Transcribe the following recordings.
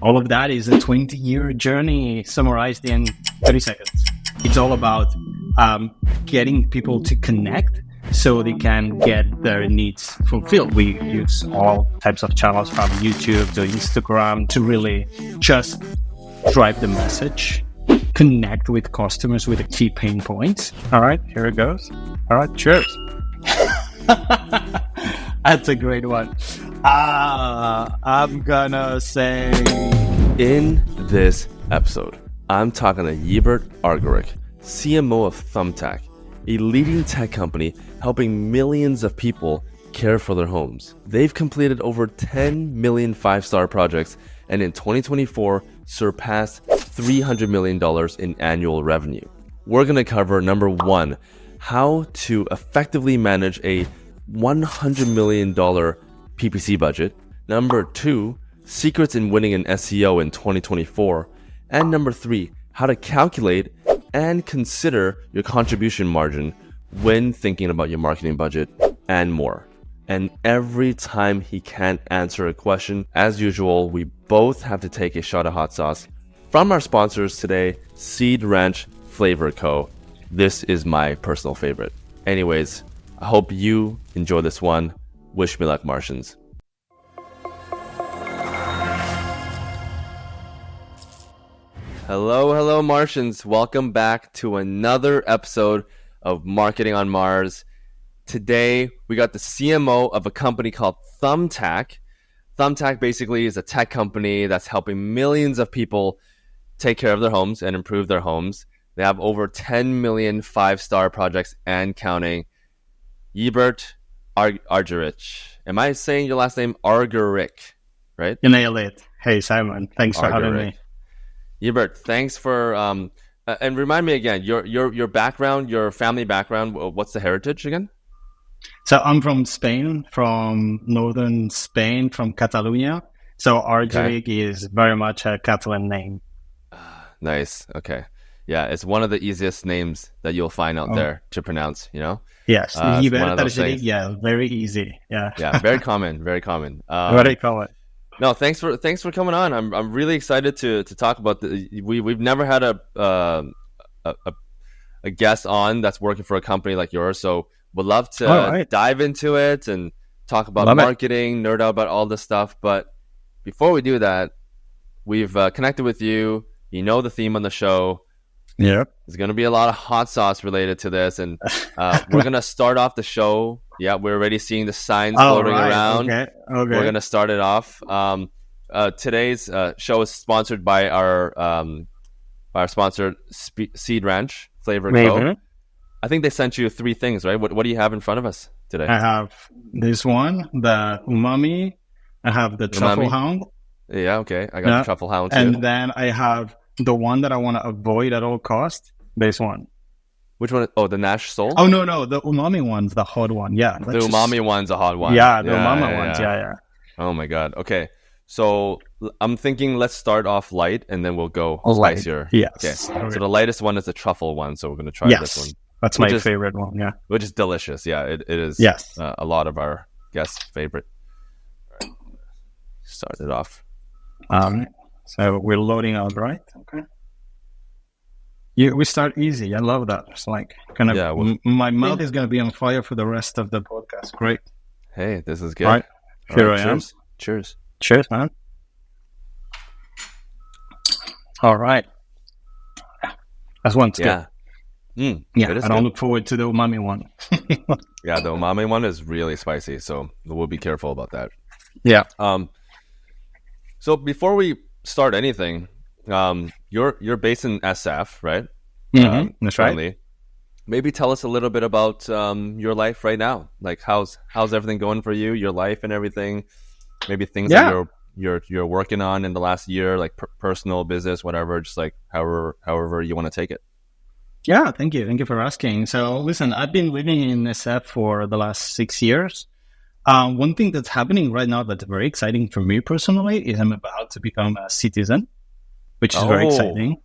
All of that is a 20-year journey summarized in 30 seconds. It's all about getting people to connect so they can get their needs fulfilled. We use all types of channels from YouTube to Instagram to really just drive the message, connect with customers with the key pain points. All right, here it goes. All right, cheers. That's a great one. I'm gonna say... In this episode, I'm talking to Llibert Argerich, CMO of Thumbtack, a leading tech company helping millions of people care for their homes. They've completed over 10 million five-star projects and in 2024 surpassed $300 million in annual revenue. We're going to cover number one, how to effectively manage a $100 million PPC budget. Number two, secrets in winning an SEO in 2024. And number three, how to calculate and consider your contribution margin when thinking about your marketing budget and more. And every time he can't answer a question, as usual, we both have to take a shot of hot sauce from our sponsors today, Seed Ranch Flavor Co. This is my personal favorite. Anyways, I hope you enjoy this one. Wish me luck, Martians. Hello, Martians. Welcome back to another episode of Marketing on Mars. Today, we got the CMO of a company called Thumbtack. Thumbtack basically is a tech company that's helping millions of people take care of their homes and improve their homes. They have over 10 million five-star projects and counting. Llibert Argerich. Am I saying your last name Argerich, right? You nailed it. Hey, Simon. Thanks for having me. Llibert, thanks for and remind me again your background, your family background. What's the heritage again? So I'm from Spain, from northern Spain, from Catalonia. So Argerich is very much a Catalan name. Nice. Okay. Yeah, it's one of the easiest names that you'll find out there to pronounce. You know. Yes, Llibert Argerich. Yeah, very easy. Yeah. Yeah, very common. Very common. Very common. No, thanks for coming on. I'm really excited to talk about we've never had a guest on that's working for a company like yours, so would love to dive into it and talk about marketing, nerd out about all this stuff. But before we do that, we've connected with you. You know the theme on the show. Yeah, there's going to be a lot of hot sauce related to this, and we're going to start off the show. Yeah, we're already seeing the signs floating around. Okay. We're going to start it off. Today's show is sponsored by our sponsor, Seed Ranch Flavor Co. I think they sent you three things, right? What do you have in front of us today? I have this one, the umami. I have the truffle hound. Yeah, okay. I got the truffle hound too. And then I have the one that I want to avoid at all costs. This one. Which one? Oh, the Nash Soul? Oh, no. The umami one's the hot one. Yeah. The umami one's a hot one. Yeah, the umami one's. Yeah. Oh, my God. Okay. So I'm thinking let's start off light and then we'll go spicier. Yes. Okay. So the lightest one is the truffle one. So we're going to try this one. That's my favorite one. Yeah. Which is delicious. Yeah, it is. Yes. A lot of our guests' favorite. All right. Start it off. So we're loading out, right? Okay. We start easy. I love that. It's like kind of my mouth is going to be on fire for the rest of the podcast. Great. Hey, this is good. All right. Here I am. Cheers. Cheers, man. All right. That's one's good. Yeah, I don't look forward to the umami one. Yeah, the umami one is really spicy, so we'll be careful about that. Yeah. So before we start anything, you're based in SF, right? Mm-hmm. That's currently. Right. Maybe tell us a little bit about your life right now. Like how's everything going for you, your life and everything? Maybe things that you're working on in the last year, like personal, business, whatever. Just like however you want to take it. Yeah, thank you for asking. So listen, I've been living in SF for the last 6 years. One thing that's happening right now that's very exciting for me personally is I'm about to become a citizen, which is very exciting.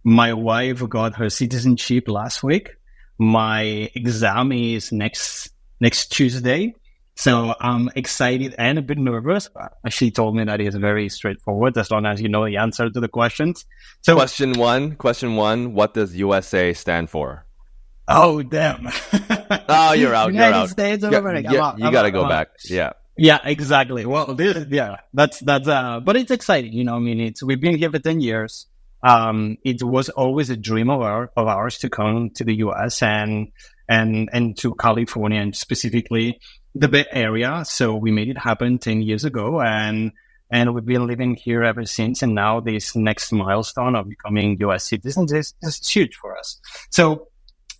My wife got her citizenship last week. My exam is next Tuesday. So I'm excited and a bit nervous. She told me that it's very straightforward as long as you know the answer to the questions. So Question one, what does USA stand for? oh, damn. Oh, you're out. United States of America. You got to go back. Yeah. Yeah, exactly. Well, that's, but it's exciting. I mean, we've been here for 10 years. It was always a dream of ours to come to the US and to California, and specifically the Bay Area. So we made it happen 10 years ago, and we've been living here ever since. And now this next milestone of becoming US citizens is huge for us. So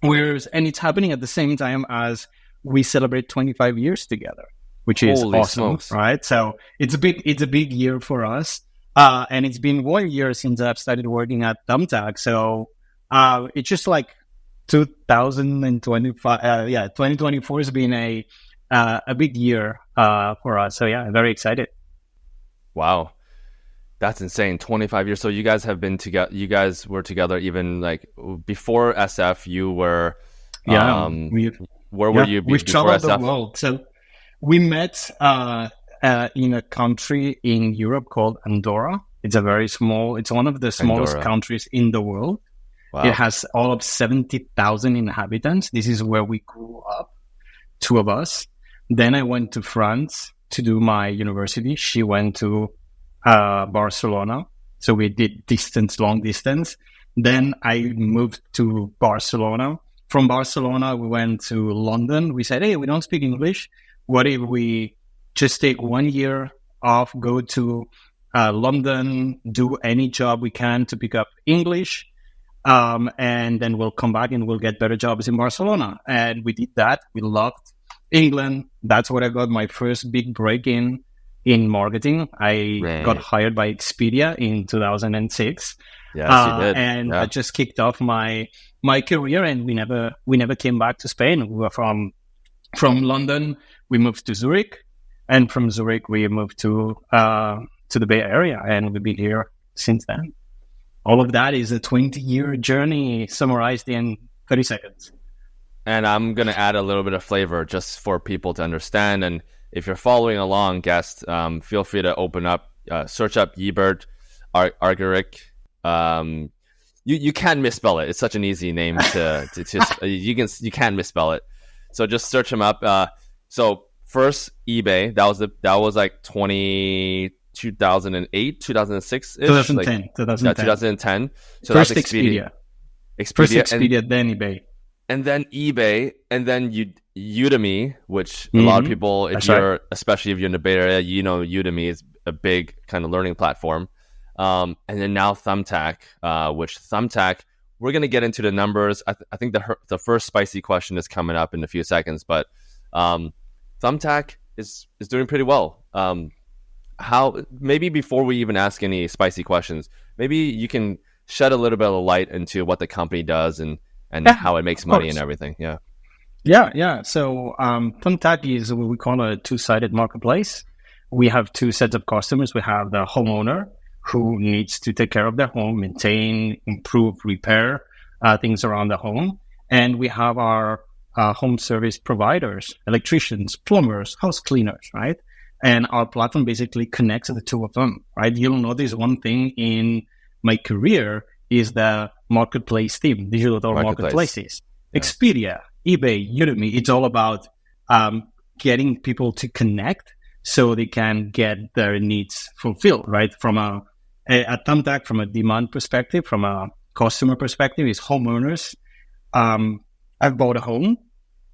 and it's happening at the same time as we celebrate 25 years together, which is Holy awesome, smokes. right? So it's a big year for us. And it's been 1 year since I've started working at Thumbtack. So it's just like 2025. 2024 has been a big year for us. So yeah, very excited. Wow. That's insane. 25 years. So you guys have been together. You guys were together even like before SF. You were, where were you we've before traveled SF? the world. So we met in a country in Europe called Andorra. It's one of the smallest Andorra. countries in the world. Wow. It has all of 70,000 inhabitants. This is where we grew up, two of us. Then I went to France to do my university. She went to Barcelona. So we did long distance. Then I moved to Barcelona. From Barcelona, we went to London. We said, hey, we don't speak English. What if we just take 1 year off, go to London, do any job we can to pick up English, and then we'll come back and we'll get better jobs in Barcelona. And we did that. We loved England. That's where I got my first big break in marketing. I got hired by Expedia in 2006. Yes, you did. And I just kicked off my career, and we never came back to Spain. We were from London. We moved to Zurich, and from Zurich we moved to the Bay Area, and we've been here since then. All of that is a 20-year journey summarized in 30 seconds. And I'm going to add a little bit of flavor just for people to understand. And if you're following along, guests, feel free to open up, search up Llibert Argerich. You can misspell it. It's such an easy name to you can misspell it. So just search him up. So first eBay, that was like 2008, 2006 ish. 2010. 2010. So first that's Expedia. First Expedia, then eBay. And then eBay, and then Udemy, which a lot of people, especially if you're in the Bay Area, Udemy is a big kind of learning platform. And then now Thumbtack, which Thumbtack, we're going to get into the numbers. I think the first spicy question is coming up in a few seconds, but Thumbtack is doing pretty well. How, maybe before we even ask any spicy questions, maybe you can shed a little bit of light into what the company does and how it makes money and everything. Yeah. So Thumbtack is what we call a two-sided marketplace. We have two sets of customers. We have the homeowner who needs to take care of their home, maintain, improve, repair things around the home. And we have our home service providers, electricians, plumbers, house cleaners, right? And our platform basically connects the two of them, right? You'll notice one thing in my career is the marketplace team, digital marketplaces. Yeah. Expedia, eBay, Udemy, it's all about getting people to connect so they can get their needs fulfilled, right? From at Thumbtack, from a demand perspective, from a customer perspective, is homeowners. I've bought a home,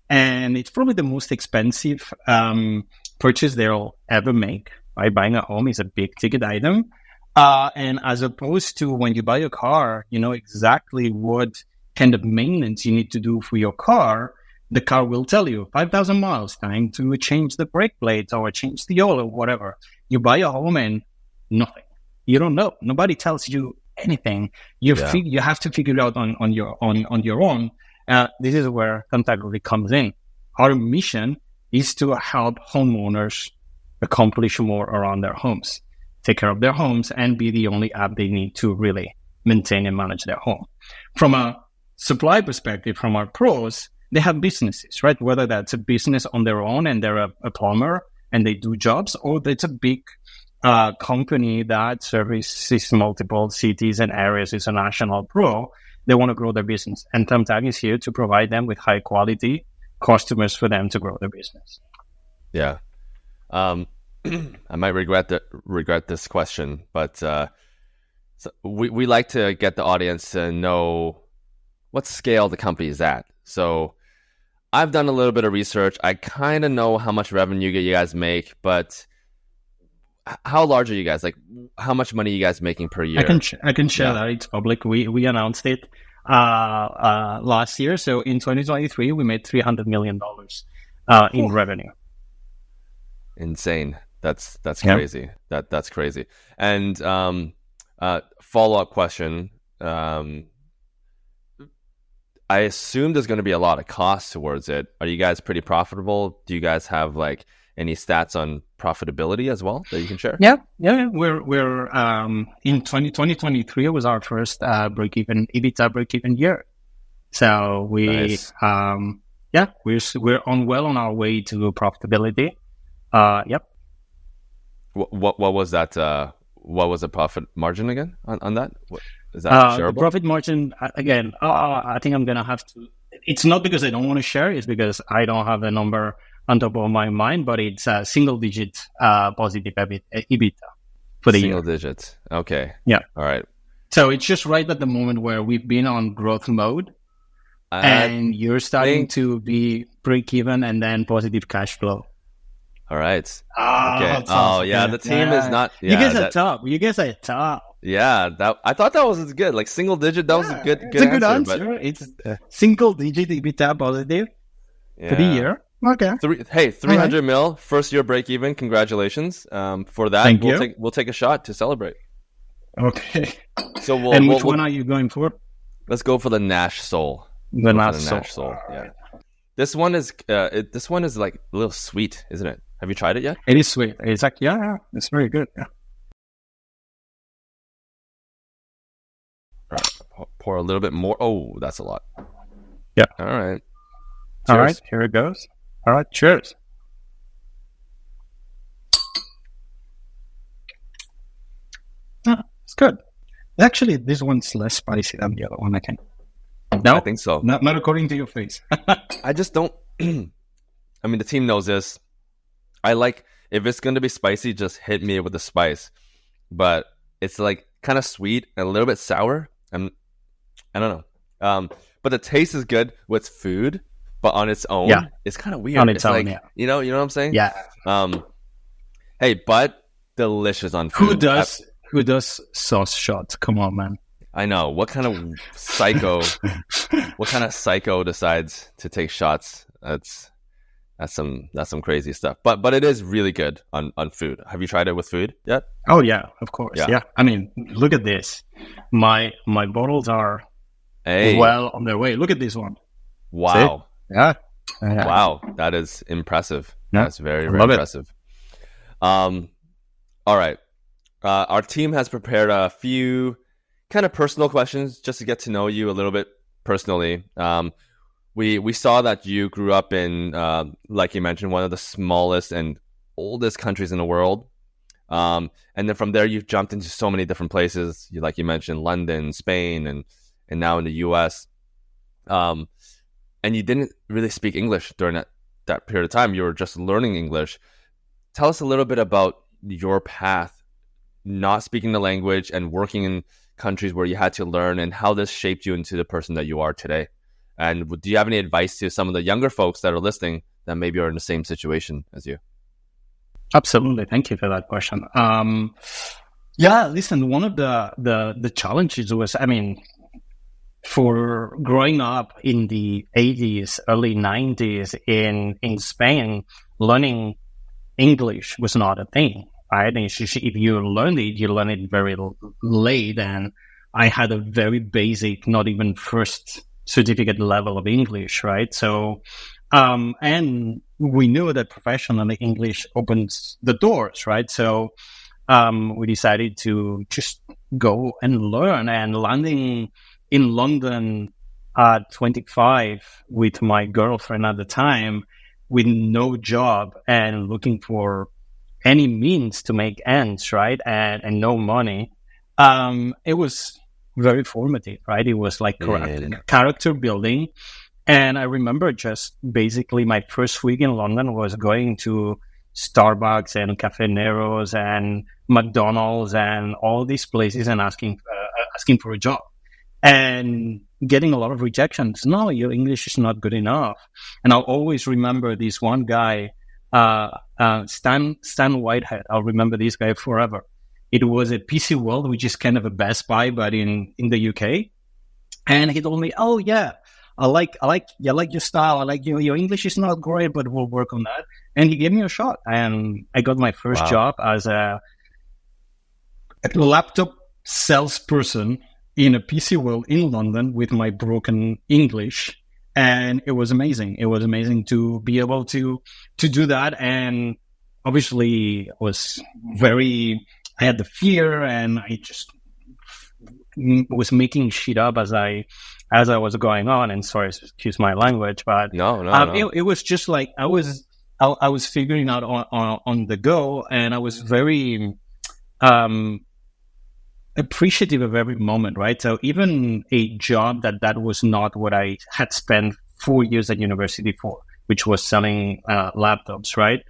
and it's probably the most expensive purchase they'll ever make, right? Buying a home is a big ticket item. And as opposed to when you buy a car, you know exactly what kind of maintenance you need to do for your car. The car will tell you 5,000 miles, time to change the brake plates or change the oil or whatever. You buy a home and nothing. You don't know. Nobody tells you anything. You have to figure it out on your own. This is where Thumbtack really comes in. Our mission is to help homeowners accomplish more around their homes, take care of their homes, and be the only app they need to really maintain and manage their home. From a supply perspective, from our pros, they have businesses, right? Whether that's a business on their own and they're a plumber and they do jobs, or it's a big company that services multiple cities and areas, is a national pro. They want to grow their business. And Thumbtack is here to provide them with high quality customers for them to grow their business. Yeah. I might regret this question, but so we like to get the audience to know what scale the company is at. So I've done a little bit of research. I kind of know how much revenue you guys make, but how large are you guys? Like, how much money are you guys making per year? I can share that. It's public. We announced it last year. So in 2023, we made $300 million in revenue. Insane. That's crazy. That's crazy. And follow-up question. I assume there's going to be a lot of costs towards it. Are you guys pretty profitable? Do you guys have like any stats on profitability as well that you can share? Yeah. We're in 2023 was our first EBITDA break-even year. So Nice. we're on our way to profitability. Yep. What was that? What was the profit margin again on that? Is that The shareable? profit margin, again, I think I'm going to have to... It's not because I don't want to share, it's because I don't have a number on top of my mind, but it's a single-digit positive EBITDA for the Single year. digits. Okay. Yeah. All right. So it's just right at the moment where we've been on growth mode, and you're starting to be break-even and then positive cash flow. All right. Ah, Okay. that's Oh, awesome. yeah. The team is not. You Yeah, guys are top. You guys are top. yeah. That I thought that was good. Like single-digit. That was a good. It's a good answer. answer. But, It's single-digit EBITDA positive for the yeah. year. Okay. 300 mil, first year break even. Congratulations. For that, Thank you. we'll take a shot to celebrate. Okay. So And which one are you going for? let's go for the Nash Soul. The Go for Nash the Soul. Nash Soul. Yeah. This one is like a little sweet, isn't it? Have you tried it yet? It is sweet. It's like, yeah, it's very good. Yeah. All right. Pour a little bit more. Oh, that's a lot. Yeah. All right. All Cheers. right, here it goes. All right, cheers. It's good. Actually, this one's less spicy than the other one, I think. No? I think so. Not according to your face. I just don't. I mean, the team knows this. I like, if it's going to be spicy, just hit me with the spice. But it's like kind of sweet and a little bit sour. I don't know. But the taste is good with food, but on its own, it's kind of weird. On its own, like, yeah. You know what I'm saying? Yeah. Hey, but delicious on food. Who does sauce shots? Come on, man. I know. What kind of psycho decides to take shots? That's some crazy stuff. But it is really good on food. Have you tried it with food yet? Oh yeah, of course. Yeah. Yeah. I mean, look at this. My bottles are well on their way. Look at this one. Wow. See? Yeah. Wow. That is impressive. Yeah. That's very, very Love impressive. All right. Our team has prepared a few kind of personal questions just to get to know you a little bit personally. We saw that you grew up in, like you mentioned, one of the smallest and oldest countries in the world. And then from there, you've jumped into so many different places. Like you mentioned, London, Spain, and now in the US. And you didn't really speak English during that period of time. You were just learning English. Tell us a little bit about your path, not speaking the language and working in countries where you had to learn, and how this shaped you into the person that you are today. And do you have any advice to some of the younger folks that are listening that maybe are in the same situation as you? Absolutely. Thank you for that question. Listen, one of the challenges was, I mean, for growing up in the 80s, early 90s in Spain, learning English was not a thing, right? And if you learn it very late. And I had a very basic, not even first certificate level of English, right? So, and we knew that professional English opens the doors, right? So, we decided to just go and learn, and landing in London at 25 with my girlfriend at the time, with no job and looking for any means to make ends, right? And no money. It was very formative, right? It was like character building. And I remember just basically my first week in London was going to Starbucks and Cafe Nero's and McDonald's and all these places and asking for a job and getting a lot of rejections. No, your English is not good enough. And I'll always remember this one guy, Stan Whitehead. I'll remember this guy forever. It was at PC World, which is kind of a Best Buy, but in the UK. And he told me, "Oh yeah, I like your style. I like your English is not great, but we'll work on that." And he gave me a shot, and I got my first job as a laptop salesperson in a PC World in London with my broken English. And it was amazing. It was amazing to be able to do that. And obviously I had the fear, and I just was making shit up as I was going on. And sorry, excuse my language, but no. It was just like I was figuring out on the go, and I was very appreciative of every moment, right? So even a job that was not what I had spent 4 years at university for, which was selling laptops, right?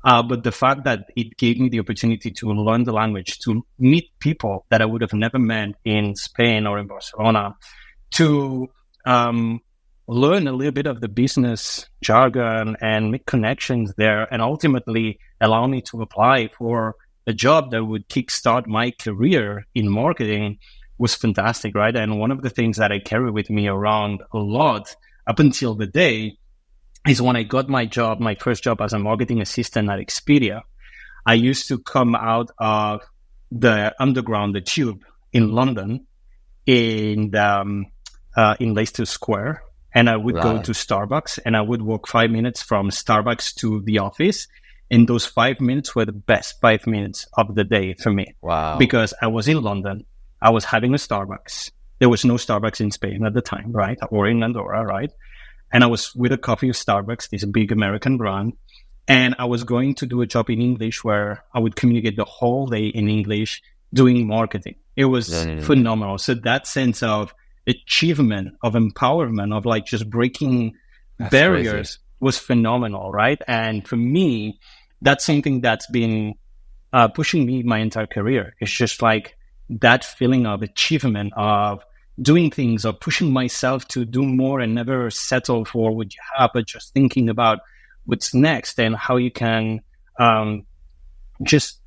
But the fact that it gave me the opportunity to learn the language, to meet people that I would have never met in Spain or in Barcelona, to learn a little bit of the business jargon and make connections there, and ultimately allow me to apply for a job that would kickstart my career in marketing was fantastic, right? And one of the things that I carry with me around a lot up until the day is when I got my first job as a marketing assistant at Expedia. I used to come out of the underground, the tube in London, in Leicester Square, and I would go to Starbucks, and I would walk 5 minutes from Starbucks to the office. And those 5 minutes were the best 5 minutes of the day for me. Wow. Because I was in London, I was having a Starbucks. There was no Starbucks in Spain at the time, right? Or in Andorra, right? And I was with a coffee of Starbucks, this big American brand. And I was going to do a job in English where I would communicate the whole day in English doing marketing. It was phenomenal. So that sense of achievement, of empowerment, of like just breaking barriers was phenomenal, right? And for me, that's something that's been pushing me my entire career. It's just like that feeling of achievement, of doing things, of pushing myself to do more and never settle for what you have, but just thinking about what's next and how you can just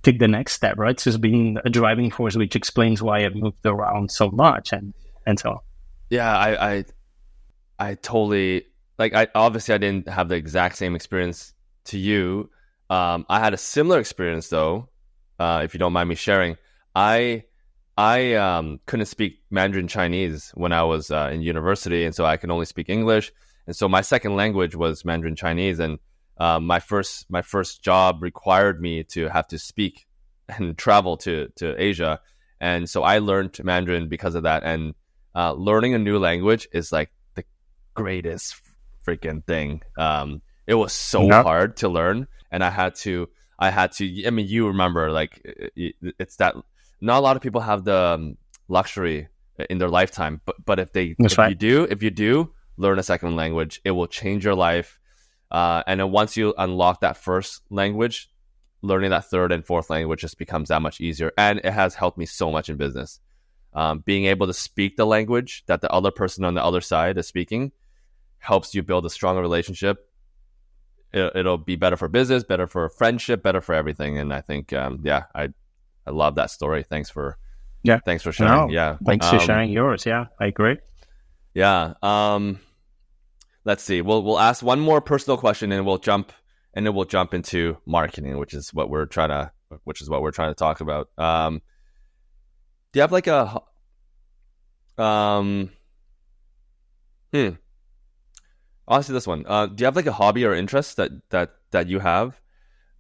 take the next step, right? So it's being a driving force, which explains why I've moved around so much and so on. Yeah, I totally, like, I didn't have the exact same experience to you. I had a similar experience though, if you don't mind me sharing. I couldn't speak Mandarin Chinese when I was in university, and so I could only speak English. And so my second language was Mandarin Chinese, and my first job required me to have to speak and travel to Asia, and so I learned Mandarin because of that. And learning a new language is like the greatest freaking thing. It was so hard to learn, and I had to. I mean, you remember, like, it's that. Not a lot of people have the luxury in their lifetime, but if you do learn a second language, it will change your life. And then once you unlock that first language, learning that third and fourth language just becomes that much easier. And it has helped me so much in business. Being able to speak the language that the other person on the other side is speaking helps you build a stronger relationship. It'll be better for business, better for friendship, better for everything. And I think, I love that story. Thanks for sharing. Thanks for sharing yours. Yeah, I agree. Yeah. Let's see. We'll ask one more personal question, and we'll jump into marketing, which is what we're trying to talk about. Do you have like a I'll ask you this one. Do you have like a hobby or interest that you have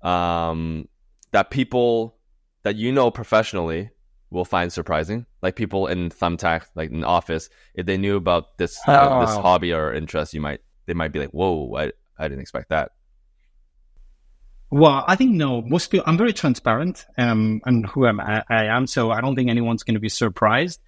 that people that you know professionally will find surprising? Like people in Thumbtack, like in office, if they knew about this this Oh. hobby or interest, they might be like, "Whoa, I didn't expect that." Well, I think no. Most people, I'm very transparent, and who I am, so I don't think anyone's going to be surprised,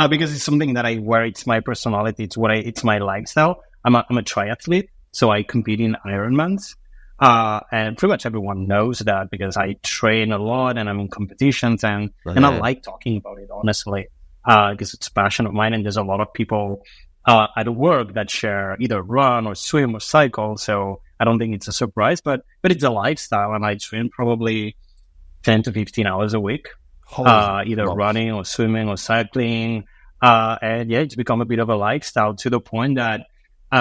because it's something that I wear. It's my personality. It's my lifestyle. I'm a triathlete, so I compete in Ironmans, and pretty much everyone knows that because I train a lot and I'm in competitions, and I like talking about it honestly, because it's a passion of mine, and there's a lot of people at work that share either run or swim or cycle, so I don't think it's a surprise, but it's a lifestyle, and I train probably 10 to 15 hours a week, either running or swimming or cycling. And yeah, it's become a bit of a lifestyle to the point that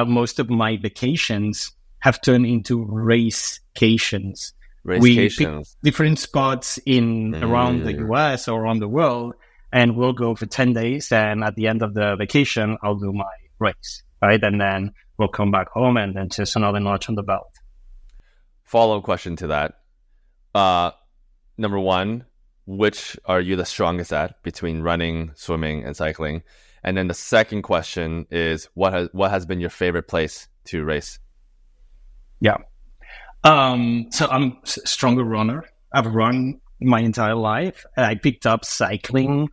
most of my vacations have turned into racecations. We pick different spots around the US or around the world, and we'll go for 10 days. And at the end of the vacation, I'll do my race, right? And then we'll come back home and then just another notch on the belt. Follow-up question to that. Number one, which are you the strongest at between running, swimming, and cycling? And then the second question is, what has been your favorite place to race? Yeah. So I'm a stronger runner. I've run my entire life. I picked up cycling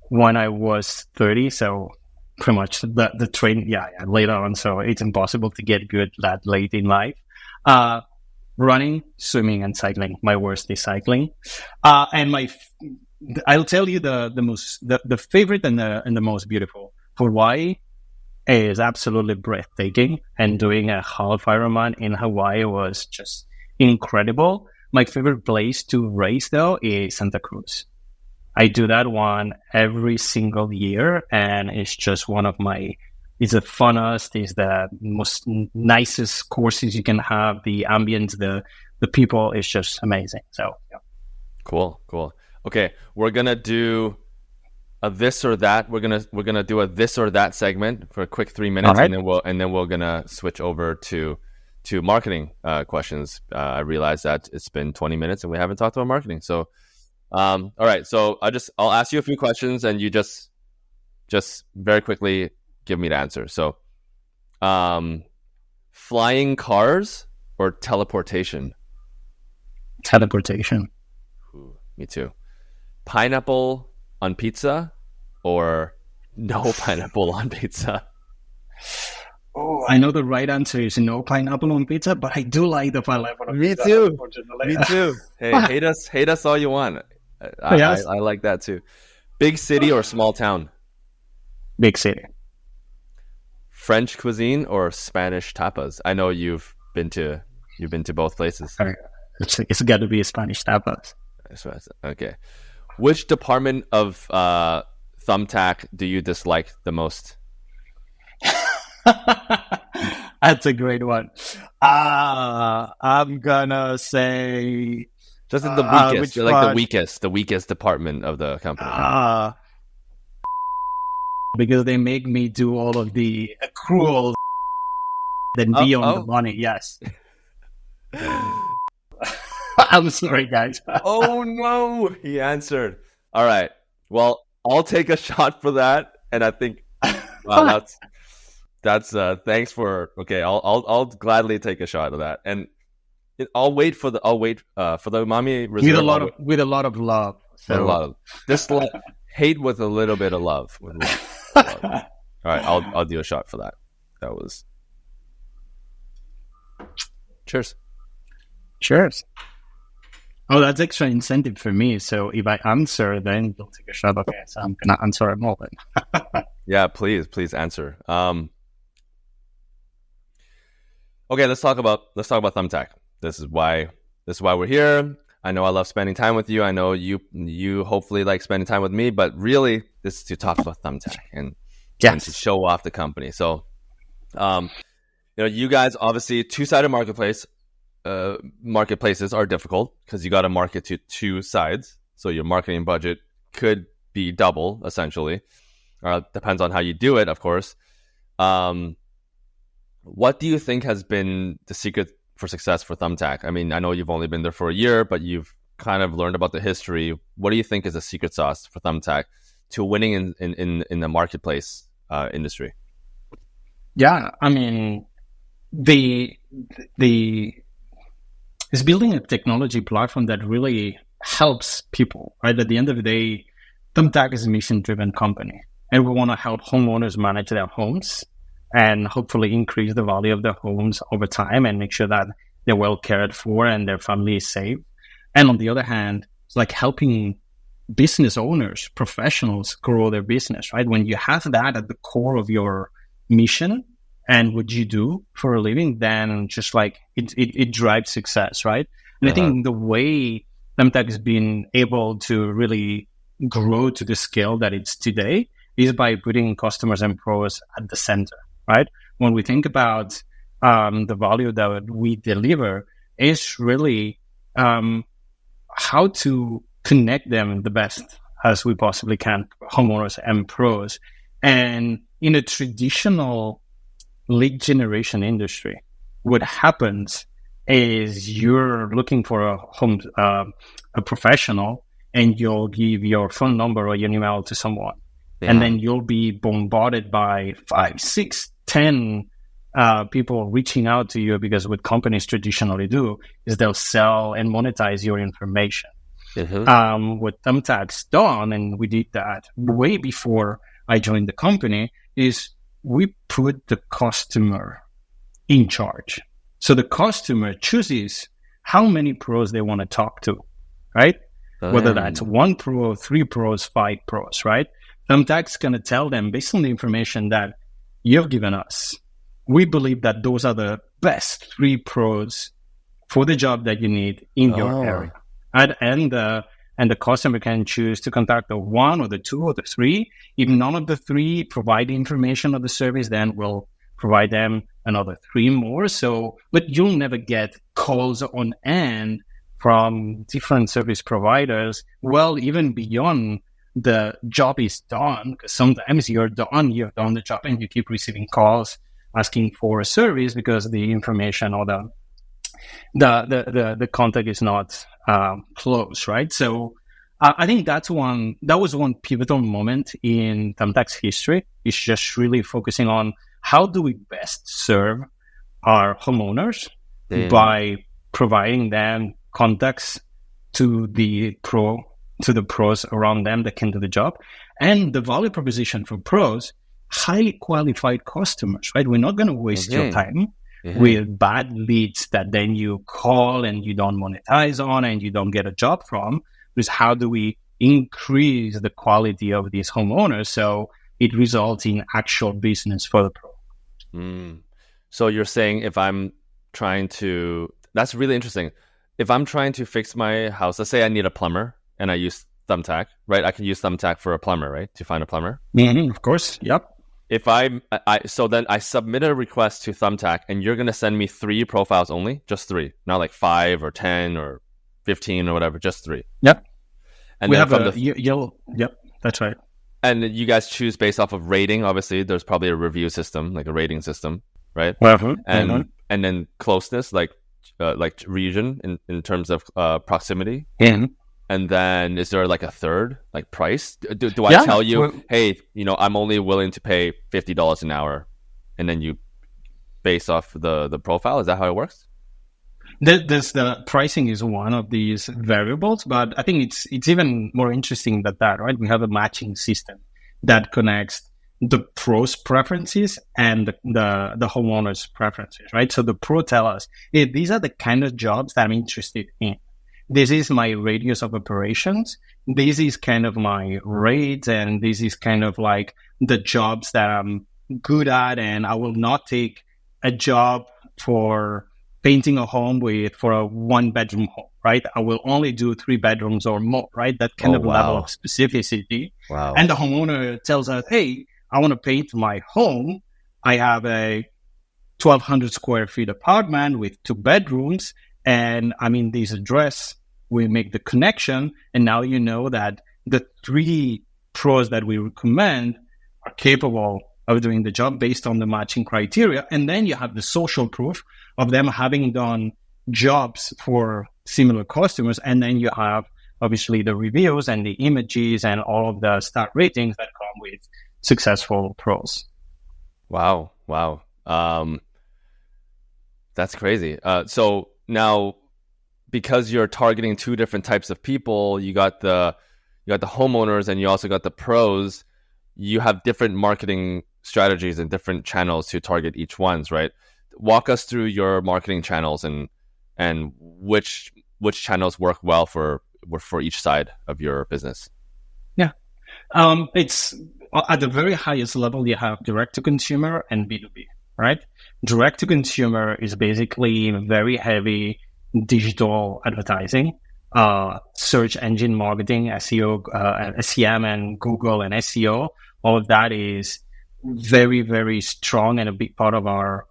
when I was 30, so pretty much the train, later on, so it's impossible to get good that late in life. Running, swimming, and cycling. My worst is cycling. And I'll tell you the favorite and the most beautiful. Hawaii is absolutely breathtaking, and doing a half Ironman in Hawaii was just incredible. My favorite place to race though is Santa Cruz. I do that one every single year, and it's just it's the funnest, it's the most nicest courses you can have. The ambience, the people is just amazing. So, yeah. Cool. Okay, we're gonna do a this or that. We're gonna do a this or that segment for a quick 3 minutes, right. and then we're gonna switch over to marketing questions. I realize that it's been 20 minutes and we haven't talked about marketing. So, all right. So I'll ask you a few questions, and you just very quickly give me the answer. So, flying cars or teleportation? Teleportation. Ooh, me too. Pineapple on pizza or no pineapple on pizza? Oh, I know the right answer is no pineapple on pizza, but I do like the pineapple on pizza. Me too. Hey, hate us all you want. I like that too. Big city or small town? Big city. French cuisine or Spanish tapas? I know you've been to both places. It's got to be a Spanish tapas. Okay. Which department of Thumbtack do you dislike the most? That's a great one. I'm gonna say just the weakest, the weakest department of the company. Because they make me do all of the accruals, then be on the money. Yes. I'm sorry, guys. Oh no, he answered. All right. Well, I'll take a shot for that, and I think that's thanks for. Okay, I'll gladly take a shot of that, and I'll wait for the umami reserve with a lot of love. So. A lot of hate with a little bit of love. All right, I'll do a shot for that. That was. Cheers. Oh, that's extra incentive for me. So if I answer, then you'll take a shot. Okay, so I'm gonna answer a moment. Yeah, please answer. Okay, let's talk about Thumbtack. This is why we're here. I know I love spending time with you. I know you hopefully like spending time with me, but really this is to talk about Thumbtack and to show off the company. So, you guys obviously two-sided marketplace. Marketplaces are difficult because you got to market to two sides. So your marketing budget could be double essentially. Depends on how you do it, of course. What do you think has been the secret for success for Thumbtack? I mean, I know you've only been there for a year, but you've kind of learned about the history, what do you think is the secret sauce for Thumbtack to winning in the marketplace industry? Yeah, I mean, the it's building a technology platform that really helps people, right? At the end of the day, Thumbtack is a mission-driven company, and we want to help homeowners manage their homes and hopefully increase the value of their homes over time and make sure that they're well cared for and their family is safe. And on the other hand, it's like helping business owners, professionals grow their business, right? When you have that at the core of your mission and what you do for a living, then just like it drives success, right? And I think the way Thumbtack has been able to really grow to the scale that it's today is by putting customers and pros at the center, right? When we think about the value that we deliver, is really how to connect them the best as we possibly can, homeowners and pros. And in a traditional lead generation industry, what happens is you're looking for a professional, and you'll give your phone number or your email to someone. Yeah. And then you'll be bombarded by 5, 6, 10 people reaching out to you, because what companies traditionally do is they'll sell and monetize your information. What Thumbtack's done, and we did that way before I joined the company, is we put the customer in charge. So the customer chooses how many pros they want to talk to, right? Whether that's 1 pro, 3 pros, 5 pros, right? Thumbtack's going to tell them, based on the information that you've given us, we believe that those are the best 3 pros for the job that you need in your area. And the customer can choose to contact the 1 or the 2 or the 3. If none of the 3 provide the information of the service, then we'll provide them another 3 more. So, but you'll never get calls on end from different service providers, well, even beyond the job is done, because sometimes you've done the job and you keep receiving calls asking for a service because the information or the contact is not close, right? So I think that was one pivotal moment in Thumbtack's history. It's just really focusing on how do we best serve our homeowners by providing them contacts to the pros around them that can do the job. And the value proposition for pros, highly qualified customers, right? We're not going to waste your time with bad leads that then you call and you don't monetize on and you don't get a job from. Because how do we increase the quality of these homeowners so it results in actual business for the pro? So you're saying if I'm trying to, that's really interesting. If I'm trying to fix my house, let's say I need a plumber and I use Thumbtack, right? I can use Thumbtack for a plumber, right? To find a plumber. Of course. Yep. If so then I submit a request to Thumbtack, and you're going to send me 3 profiles only, just 3, not like 5 or 10 or 15 or whatever, just 3. Yep. And we then have yep, that's right. And you guys choose based off of rating. Obviously, there's probably a review system, like a rating system, right? And then closeness, like region in terms of proximity. And then is there like a third, like price? Do I tell you, hey, I'm only willing to pay $50 an hour, and then you base off the profile? Is that how it works? There's the pricing is one of these variables, but I think it's even more interesting than that, right? We have a matching system that connects the pros' preferences and the homeowners' preferences, right? So the pro tell us, hey, these are the kind of jobs that I'm interested in. This is my radius of operations. This is kind of my rate, and this is kind of like the jobs that I'm good at. And I will not take a job for painting a home for a 1-bedroom home, right? I will only do 3 bedrooms or more, right? That kind of level of specificity. Wow. And the homeowner tells us, hey, I want to paint my home. I have a 1,200 square feet apartment with 2 bedrooms. And I'm in this address. We make the connection, and now you know that the 3 pros that we recommend are capable of doing the job based on the matching criteria. And then you have the social proof of them having done jobs for similar customers. And then you have obviously the reviews and the images and all of the star ratings that come with successful pros. Wow. That's crazy. So now, because you're targeting two different types of people, you got the homeowners and you also got the pros. You have different marketing strategies and different channels to target each ones, right? Walk us through your marketing channels and which channels work well for each side of your business. Yeah. It's at the very highest level, you have direct to consumer and B2B, right? Direct to consumer is basically very heavy digital advertising, search engine marketing, SEO, SEM and Google and SEO. All of that is very, very strong and a big part of our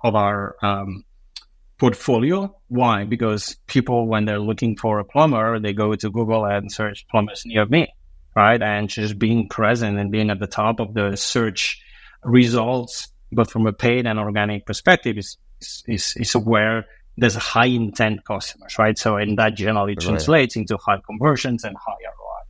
portfolio. Why? Because people, when they're looking for a plumber, they go to Google and search plumbers near me, right? And just being present and being at the top of the search results, both from a paid and organic perspective, is where there's high intent customers, right? So, and that generally translates into high conversions and high ROI.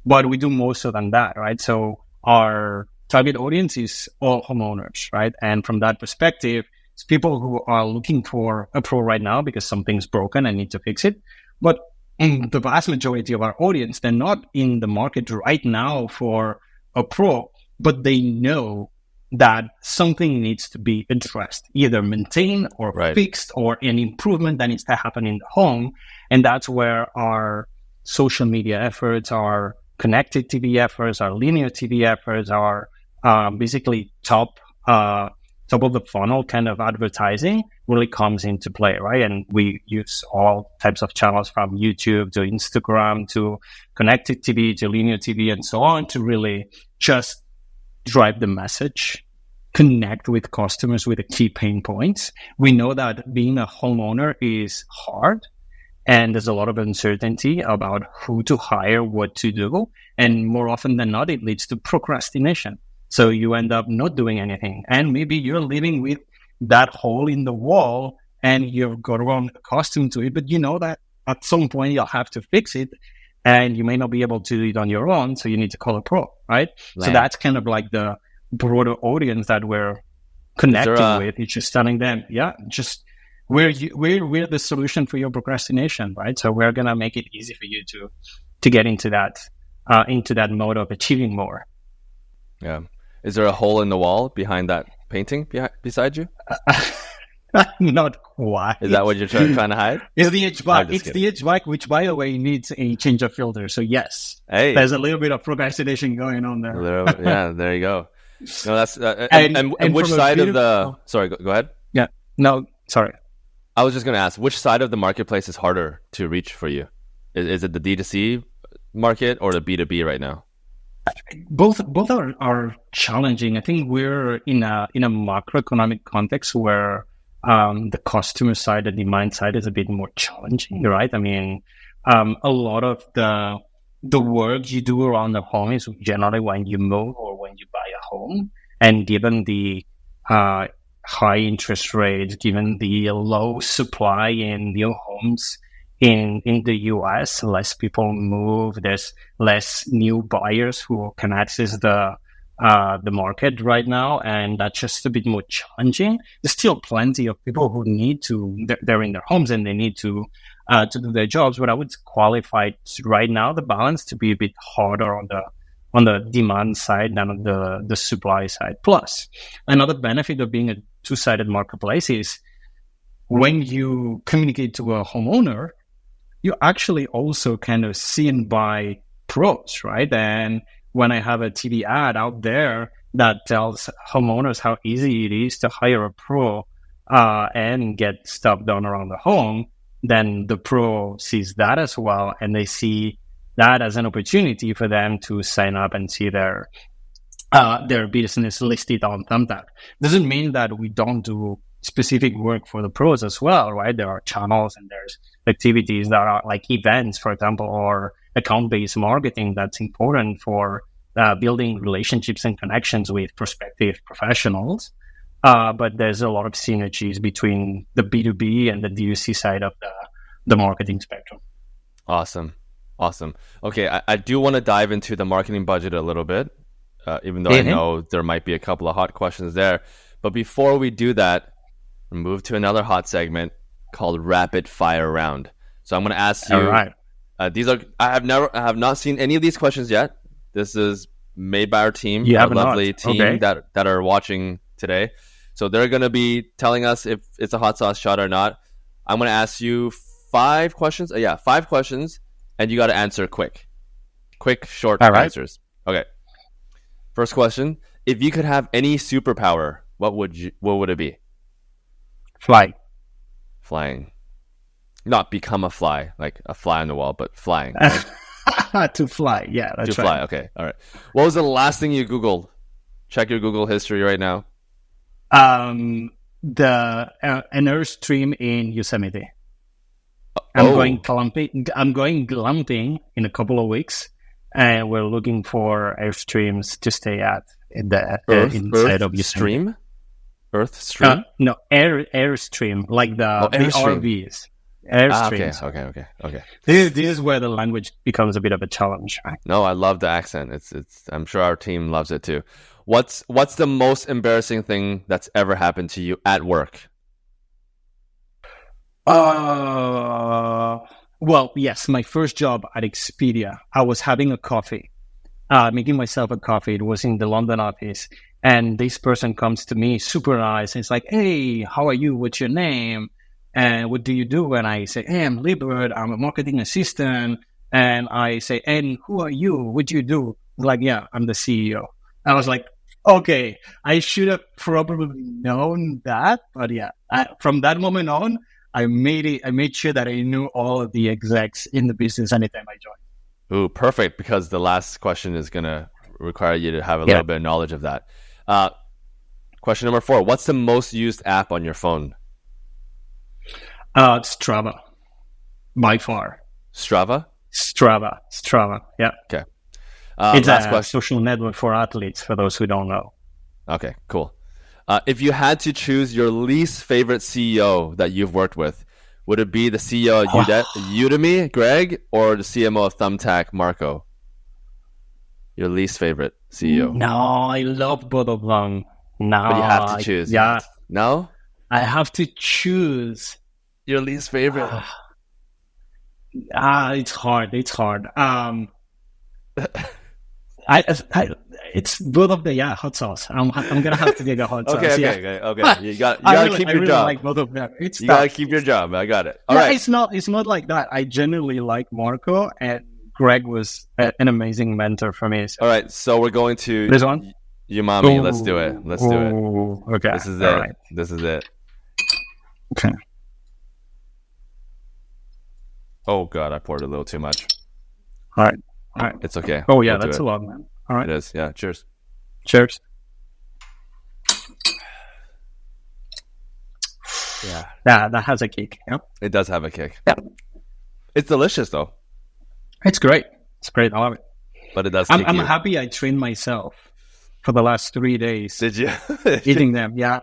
But we do more so than that, right? So our target audience is all homeowners, right? And from that perspective, it's people who are looking for a pro right now because something's broken and need to fix it. But in the vast majority of our audience, they're not in the market right now for a pro, but they know that something needs to be addressed, either maintained or fixed, or an improvement that needs to happen in the home. And that's where our social media efforts, our connected TV efforts, our linear TV efforts, our basically top of the funnel kind of advertising really comes into play, right? And we use all types of channels, from YouTube to Instagram to connected TV to linear TV and so on, to really just drive the message, connect with customers with the key pain points. We know that being a homeowner is hard, and there's a lot of uncertainty about who to hire, what to do. And more often than not, it leads to procrastination. So you end up not doing anything. And maybe you're living with that hole in the wall and you've grown accustomed to it, but you know that at some point you'll have to fix it, and you may not be able to do it on your own. So you need to call a pro, right? So that's kind of like the broader audience that we're connecting with. It's just telling them, we're the solution for your procrastination, right? So we're going to make it easy for you to get into that mode of achieving more. Yeah. Is there a hole in the wall behind that painting beside you? Not quite. Is that what you're trying to hide? It's the HVAC. It's the HVAC, which, by the way, needs a change of filter. So yes, there's a little bit of procrastination going on there. Yeah, there you go. No, that's and which side of the? Sorry, go ahead. Yeah. No, sorry. I was just going to ask, which side of the marketplace is harder to reach for you? Is it the D2C market or the B2B right now? Both are challenging. I think we're in a macroeconomic context where the customer side, the demand side, is a bit more challenging, right? I mean, a lot of the work you do around the home is generally when you move or when you buy a home. And given the high interest rates, given the low supply in new homes in the US, less people move. There's less new buyers who can access the market right now, and that's just a bit more challenging. There's still plenty of people who they're in their homes and they need to do their jobs, but I would qualify right now the balance to be a bit harder on the demand side than on the supply side. Plus, another benefit of being a two-sided marketplace is when you communicate to a homeowner, you're actually also kind of seen by pros, right? And when I have a TV ad out there that tells homeowners how easy it is to hire a pro and get stuff done around the home, then the pro sees that as well, and they see that as an opportunity for them to sign up and see their business listed on Thumbtack. Doesn't mean that we don't do specific work for the pros as well, right? There are channels and there's activities that are like events, for example, or account-based marketing that's important for building relationships and connections with prospective professionals. But there's a lot of synergies between the B2B and the D2C side the marketing spectrum. Awesome. Okay, I do want to dive into the marketing budget a little bit, even though I Mm-hmm. know there might be a couple of hot questions there. But before we do that, we'll move to another hot segment called Rapid Fire Round. So I'm going to ask you. All right. These are I have not seen any of these questions yet. This is made by our team, You our have not? lovely team Okay. that are watching today. So they're going to be telling us if it's a hot sauce shot or not. I'm going to ask you 5 questions. 5 questions, and you got to answer quick, short All right. answers. Okay. First question: if you could have any superpower, what would it be? Fly. Flying. Not become a fly, like a fly on the wall, but flying. Right? To fly. Yeah, that's To right. fly. Okay. All right. What was the last thing you Googled? Check your Google history right now. An Airstream in Yosemite. I'm going glamping in a couple of weeks, and we're looking for Airstreams to stay at inside of Yosemite. Stream? Earth Stream? No, Airstream, like the Airstream. RVs. Airstreams. Okay. This is where the language becomes a bit of a challenge, right? No, I love the accent. It's. I'm sure our team loves it too. What's the most embarrassing thing that's ever happened to you at work? Well, yes, my first job at Expedia, I was having a coffee, making myself a coffee. It was in the London office, and this person comes to me, super nice, and it's like, "Hey, how are you? What's your name? And what do you do?" And I say, "Hey, I'm Llibert. I'm a marketing assistant." And I say, "And who are you? What do you do?" Like, "Yeah, I'm the CEO." I was like, "Okay, I should have probably known that." But yeah, from that moment on, I made sure that I knew all of the execs in the business anytime I joined. Ooh, perfect, because the last question is going to require you to have a little bit of knowledge of that. Question number 4. What's the most used app on your phone? Strava, by far. Strava? Strava. Yeah. Okay. It's last a question. social network for athletes, for those who don't know. Okay, cool. If you had to choose your least favorite CEO that you've worked with, would it be the CEO of Udemy, Greg, or the CMO of Thumbtack, Marco? Your least favorite CEO. No, I love both of them. No, But you have to choose. Yeah. No? I have to choose. Your least favorite. It's hard. It's both of the hot sauce. I'm gonna have to take a hot sauce. Okay. You gotta keep your job. Like both of them. You gotta keep your job. I got it. All right. It's not like that. I genuinely like Marco, and Greg was an amazing mentor for me. So. All right. So we're going to This one. Umami. Let's do it. Okay. This is All it. right. This is it. Okay. Oh God, I poured a little too much. All right. It's okay. Oh yeah, We'll do that's it. a lot, man. All right. It is. Yeah. Cheers. Cheers. Yeah. That has a kick. Yeah. It does have a kick. Yeah. It's delicious though. It's great. It's great. I love it. But it does. I'm kick you. happy I trained myself for the last 3 days. Did you? Eating them. Yeah.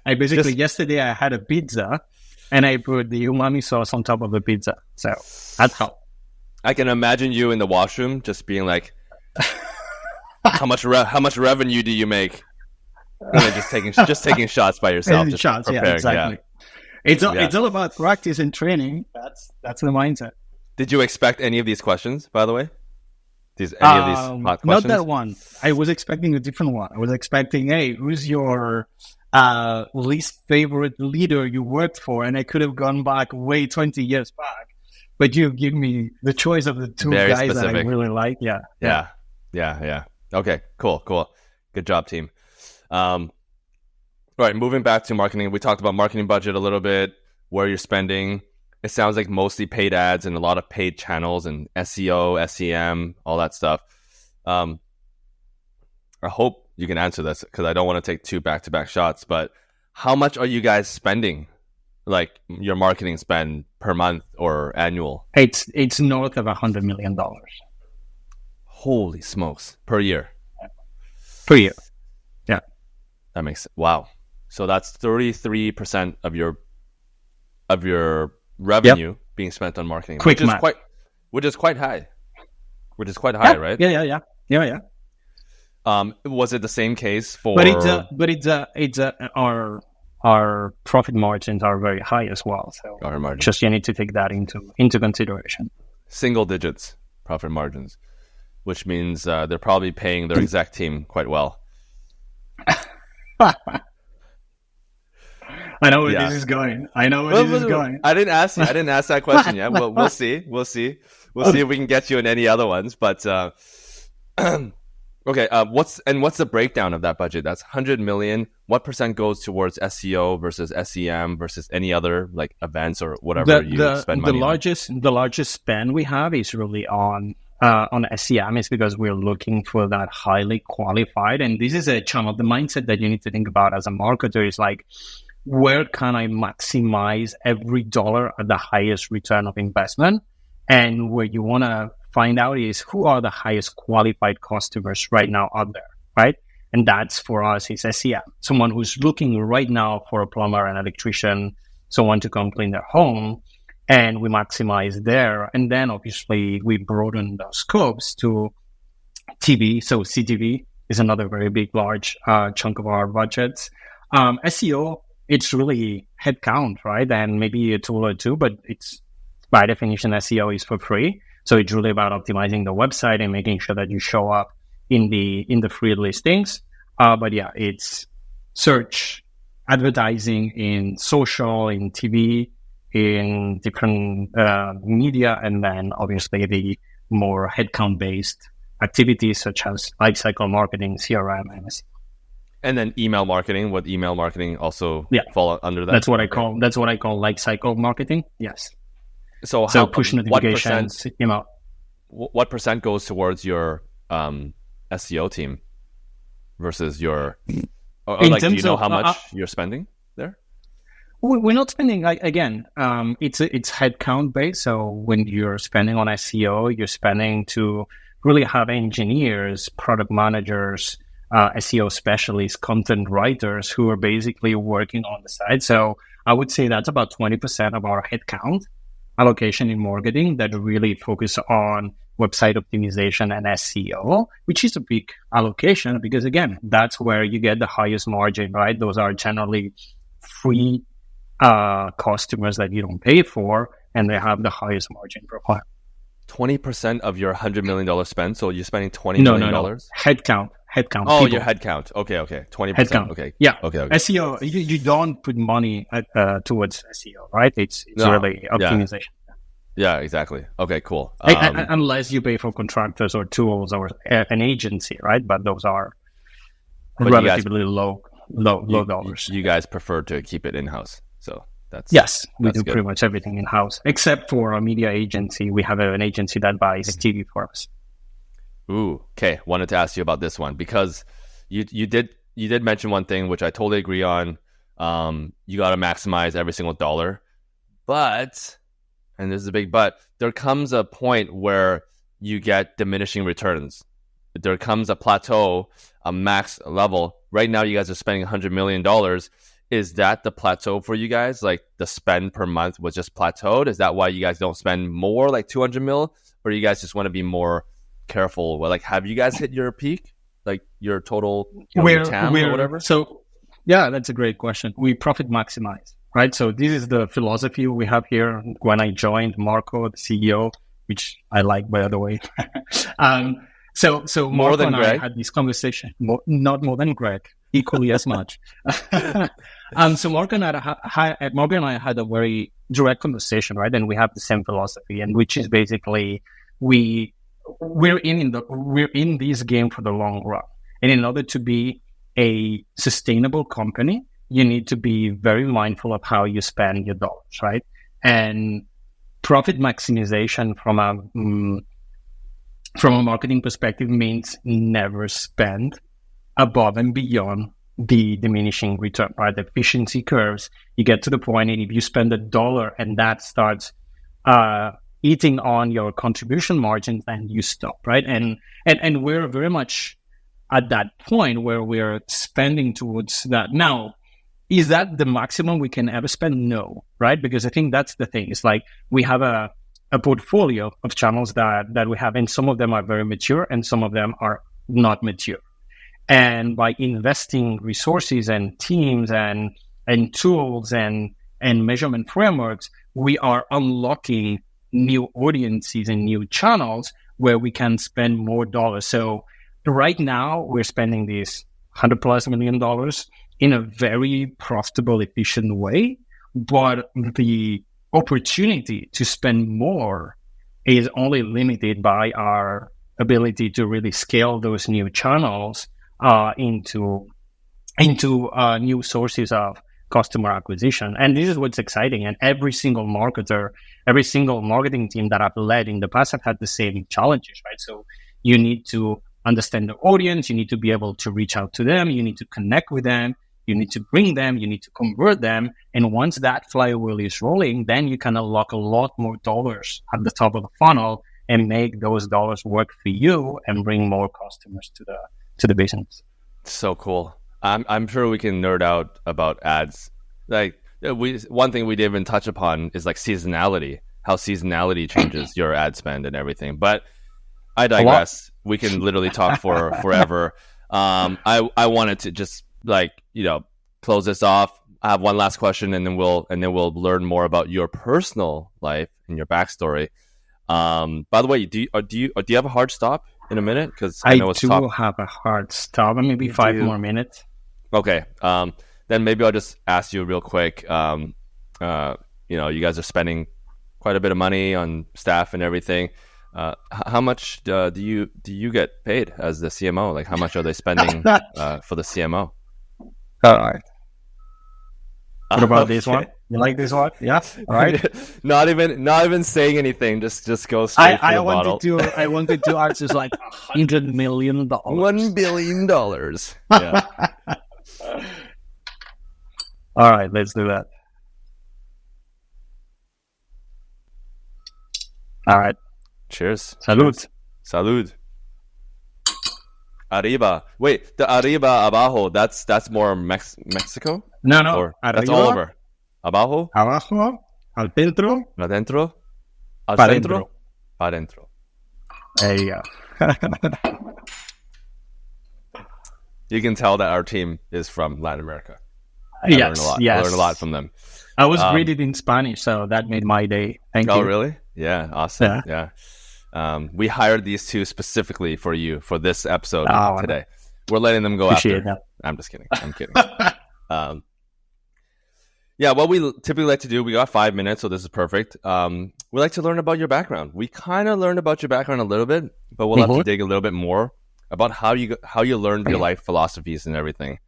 I basically yesterday I had a pizza, and I put the umami sauce on top of the pizza. So that's how. I can imagine you in the washroom just being like, how much revenue do you make? You know, just taking shots by yourself. Just Shots, preparing. yeah, exactly. Yeah. It's all about practice and training. That's the mindset. Did you expect any of these questions, by the way? Any of these hot questions? Not that one. I was expecting a different one. I was expecting, hey, who's your least favorite leader you worked for? And I could have gone back 20 years back. But you give me the choice of the two Very guys specific. that I really like. Yeah. Okay, cool. Good job, team. All right, moving back to marketing. We talked about marketing budget a little bit, where you're spending. It sounds like mostly paid ads and a lot of paid channels and SEO, SEM, all that stuff. I hope you can answer this because I don't want to take 2 back-to-back shots. But how much are you guys spending? Like your marketing spend per month or annual? It's north of $100 million Holy smokes. Per year? per year. Yeah. That makes wow. So that's 33% of your revenue being spent on marketing, Quick which math. is quite high. Which is quite high, right? Yeah. Was it the same case for? But our profit margins are very high as well. So Our margins. just you need to take that into consideration. Single digits profit margins, which means they're probably paying their exec team quite well. I know where this is going. I didn't ask that question yet. We'll see. We'll see if we can get you in any other ones. But okay, what's the breakdown of that budget? That's 100 million. What percent goes towards SEO versus SEM versus any other like events or whatever you spend money on? The largest spend we have is really on SEM, is because we're looking for that highly qualified. And this is a channel. The mindset that you need to think about as a marketer is like, where can I maximize every dollar at the highest return of investment? And where you want to find out is who are the highest qualified customers right now out there, right? And that's for us is SEM. Someone who's looking right now for a plumber, an electrician, someone to come clean their home, and we maximize there. And then obviously we broaden the scopes to TV. So CTV is another very big, large chunk of our budgets. SEO, it's really headcount, right? And maybe a tool or two, but it's by definition, SEO is for free. So it's really about optimizing the website and making sure that you show up in the free listings. But yeah, it's search, advertising in social, in TV, in different media, and then obviously the more headcount-based activities such as lifecycle marketing, CRM, and SEO. And then email marketing. Would email marketing also fall under that? That's what I call life cycle marketing. Yes. So push notifications. What percent goes towards your SEO team versus your? Or like, do you know how much you're spending there? We're not spending again. It's headcount based. So when you're spending on SEO, you're spending to really have engineers, product managers, SEO specialists, content writers who are basically working on the side. So I would say that's about 20% of our headcount allocation in marketing that really focus on website optimization and SEO, which is a big allocation because, again, that's where you get the highest margin, right? Those are generally free customers that you don't pay for, and they have the highest margin profile. 20% of your $100 million spend, so you're spending $20 million? No. Headcount. Oh, people. Your headcount. Okay. 20%. Headcount. Okay. Yeah. Okay. SEO, you don't put money towards SEO, right? It's really optimization. Yeah, exactly. Okay, cool. Unless you pay for contractors or tools or an agency, right? But those are relatively low dollars. You guys prefer to keep it in-house. So that's... Yes, we do pretty much everything in-house, except for a media agency. We have an agency that buys TV for us. Ooh, okay. Wanted to ask you about this one because you did mention one thing which I totally agree on. You got to maximize every single dollar, but, and this is a big but, there comes a point where you get diminishing returns. There comes a plateau, a max level. Right now, you guys are spending $100 million. Is that the plateau for you guys? Like the spend per month was just plateaued? Is that why you guys don't spend more, like 200 mil, or you guys just want to be more careful? Well, like, have you guys hit your peak, like your total your TAM or whatever? So, yeah, that's a great question. We profit maximize, right? So this is the philosophy we have here. When I joined, Marco, the CEO, which I like, by the way. So more Marco than and Greg? I had this conversation. Not more than Greg, equally as much. So Marco and I had a very direct conversation, right? And we have the same philosophy, and which is basically we're in this game for the long run. And in order to be a sustainable company, you need to be very mindful of how you spend your dollars, right? And profit maximization from a marketing perspective means never spend above and beyond the diminishing return, right? The efficiency curves, you get to the point, and if you spend $1 and that starts eating on your contribution margins, then you stop, right? And we're very much at that point where we're spending towards that. Now, is that the maximum we can ever spend? No, right? Because I think that's the thing. It's like we have a portfolio of channels that we have, and some of them are very mature and some of them are not mature. And by investing resources and teams and tools and measurement frameworks, we are unlocking new audiences and new channels where we can spend more dollars. So right now we're spending these $100+ million in a very profitable, efficient way, but the opportunity to spend more is only limited by our ability to really scale those new channels into new sources of customer acquisition. And this is what's exciting. And every single marketer, every single marketing team that I've led in the past have had the same challenges, right? So you need to understand the audience, you need to be able to reach out to them, you need to connect with them, you need to bring them, you need to convert them. And once that flywheel is rolling, then you can unlock a lot more dollars at the top of the funnel and make those dollars work for you and bring more customers to the business. So cool. I'm sure we can nerd out about ads. Like one thing we didn't even touch upon is like seasonality, how seasonality changes your ad spend and everything. But I digress. We can literally talk for forever. I wanted to just close this off. I have one last question, and then we'll learn more about your personal life and your backstory. By the way, do you have a hard stop in a minute? Because I know it's do have a hard stop, maybe 5 more minutes. Okay. Then maybe I'll just ask you real quick. You guys are spending quite a bit of money on staff and everything. How much do you get paid as the CMO? Like, how much are they spending for the CMO? All right. What about this one? You like this one? Yeah. All right. not even saying anything. Just go straight for the bottle. I wanted to ask just like $100 million. $1 billion. Yeah. All right. Let's do that. All right. Cheers. Salud. Salud. Arriba. Wait, the arriba abajo, that's more Mexico? No. Or that's all over. Abajo? Abajo. Al centro. Adentro. Al Pa centro. Dentro. Adentro. There you go. You can tell that our team is from Latin America. Yes. I learned a lot from them. I was greeted in Spanish, so that made my day. Thank you. Oh, really? Yeah. Awesome. Yeah. We hired these two specifically for you for this episode today. We're letting them go Appreciate after. That. I'm just kidding. I'm kidding. Yeah, what we typically like to do, we got 5 minutes, so this is perfect. We like to learn about your background. We kind of learned about your background a little bit, but we'll have to dig a little bit more about how you learned your life philosophies and everything.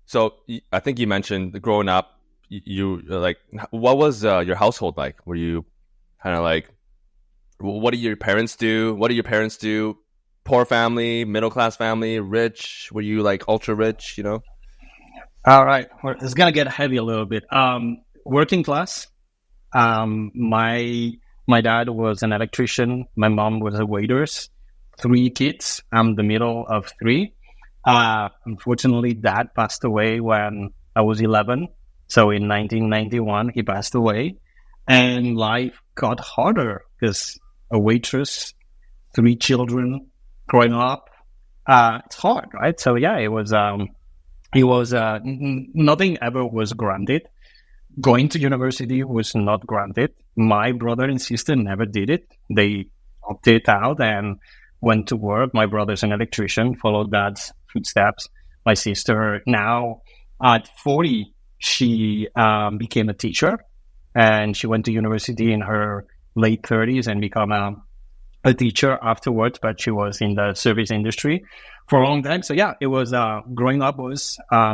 So I think you mentioned growing up, you like, what was your household like? Were you kind of like, what do your parents do? What do your parents do? Poor family, middle class family, rich? Were you like ultra rich? All right, it's gonna get heavy a little bit. Working class. My dad was an electrician. My mom was a waitress. 3 kids. I'm the middle of 3. Unfortunately, dad passed away when I was 11. So in 1991, he passed away. And life got harder because a waitress, 3 children growing up, it's hard, right? So yeah, it was nothing ever was granted. Going to university was not granted. My brother and sister never did it. They opted out and went to work. My brother's an electrician, followed dad's footsteps. My sister, now at 40, she became a teacher, and she went to university in her late 30s and became a teacher afterwards, but she was in the service industry for a long time. So yeah, it was growing up was a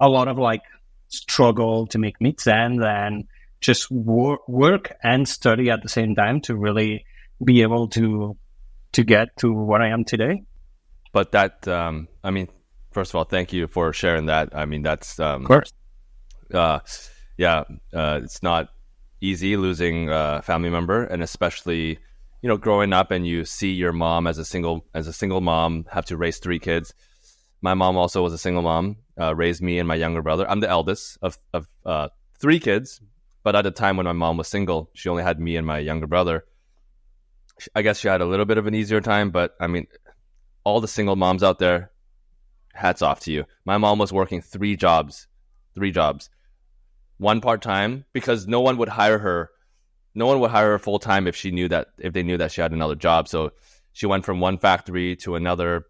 lot of like struggle to make meets and just work and study at the same time to really be able to get to what I am today. But that, I mean, first of all, thank you for sharing that. I mean, that's of course. It's not easy losing a family member, and especially growing up and you see your mom as a single mom have to raise 3 kids. My mom also was a single mom, raised me and my younger brother. I'm the eldest of 3 kids, but at the time when my mom was single, she only had me and my younger brother. I guess she had a little bit of an easier time, but I mean, all the single moms out there, hats off to you. My mom was working 3 jobs, 1 part-time, because no one would hire her full-time if they knew that she had another job. So she went from one factory to another.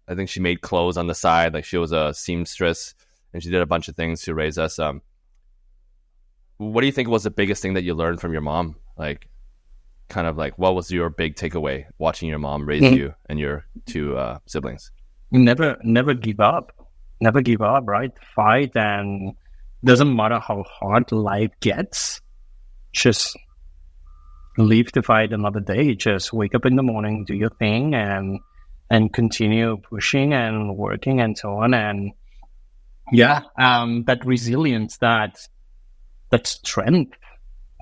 I think she made clothes on the side. Like, she was a seamstress, and she did a bunch of things to raise us. What do you think was the biggest thing that you learned from your mom? Like, kind of like, what was your big takeaway watching your mom raise you and your 2 siblings? Never give up. Never give up, right? Fight, and doesn't matter how hard life gets. Just live to fight another day. Just wake up in the morning, do your thing, and continue pushing and working and so on. And that resilience, that strength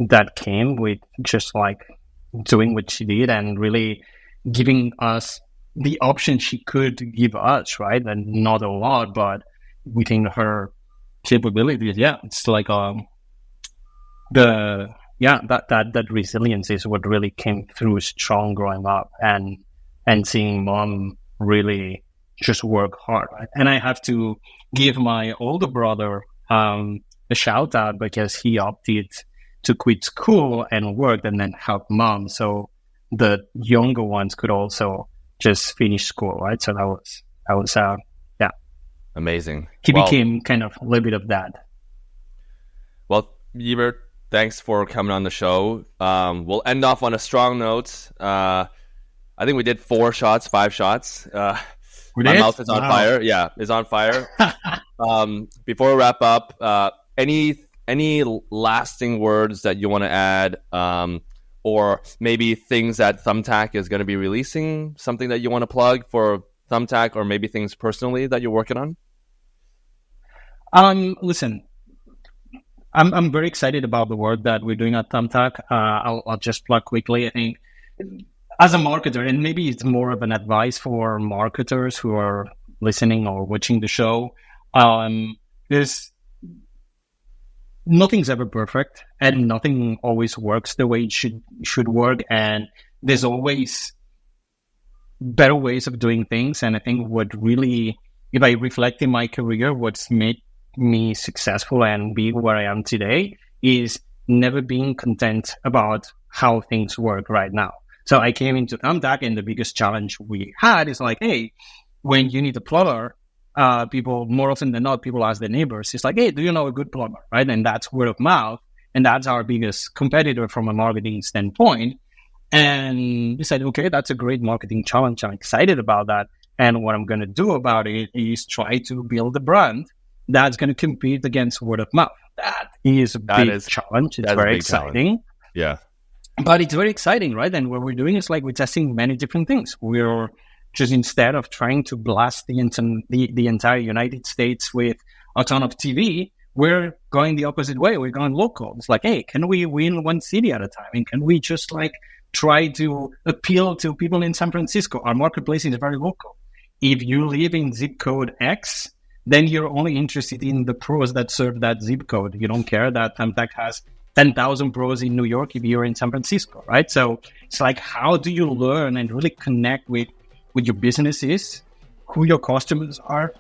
that came with just like doing what she did and really giving us the option she could give us, right? And not a lot, but within her capabilities. Yeah, it's like that resilience is what really came through strong growing up, and seeing mom really just work hard, right? And I have to give my older brother a shout out, because he opted to quit school and work and then help mom, so the younger ones could also just finish school, right? So that was amazing. He became kind of a little bit of that. Well, Llibert, thanks for coming on the show. We'll end off on a strong note. I think we did 5 shots. My mouth is on fire. Yeah, is on fire. Before we wrap up, any lasting words that you want to add, or maybe things that Thumbtack is going to be releasing, something that you want to plug for Thumbtack, or maybe things personally that you're working on? Listen, I'm very excited about the work that we're doing at Thumbtack. I'll just plug quickly. I think as a marketer, and maybe it's more of an advice for marketers who are listening or watching the show, there's nothing's ever perfect, and nothing always works the way it should work, and there's always better ways of doing things. And I think what really, if I reflect in my career, what's made me successful and be where I am today is never being content about how things work right now. So I came into Thumbtack, and the biggest challenge we had is like, hey, when you need a plumber, people, more often than not, people ask their neighbors. It's like, hey, do you know a good plumber, right? And that's word of mouth, and that's our biggest competitor from a marketing standpoint. And we said, okay, that's a great marketing challenge. I'm excited about that. And what I'm going to do about it is try to build a brand that's going to compete against word of mouth. That is a big challenge. It's very exciting. Yeah. But it's very exciting, right? And what we're doing is like we're testing many different things. We're just, instead of trying to blast the entire United States with a ton of TV, we're going the opposite way. We're going local. It's like, hey, can we win one city at a time? And can we just like try to appeal to people in San Francisco? Our marketplace is very local. If you live in zip code X, then you're only interested in the pros that serve that zip code. You don't care that Thumbtack has 10,000 pros in New York if you're in San Francisco, right? So it's like, how do you learn and really connect with your businesses, who your customers are,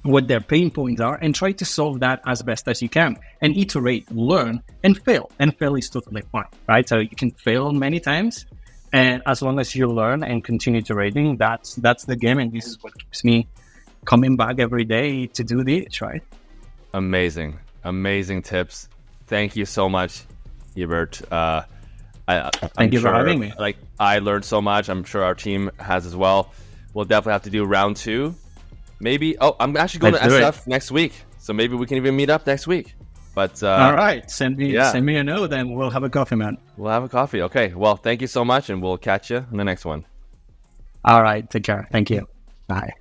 what their pain points are, and try to solve that as best as you can, and iterate, learn, and fail. And fail is totally fine, right? So you can fail many times, and as long as you learn and continue iterating, that's the game, and this is what keeps me coming back every day to do this, right? Amazing tips. Thank you so much, Llibert. Thank you for having me. Like, I learned so much. I'm sure our team has as well. We'll definitely have to do round 2. Maybe. Oh, I'm actually going to SF next week, so maybe we can even meet up next week. But all right, send me a note, and we'll have a coffee, man. We'll have a coffee. Okay. Well, thank you so much, and we'll catch you in the next one. All right. Take care. Thank you. Bye.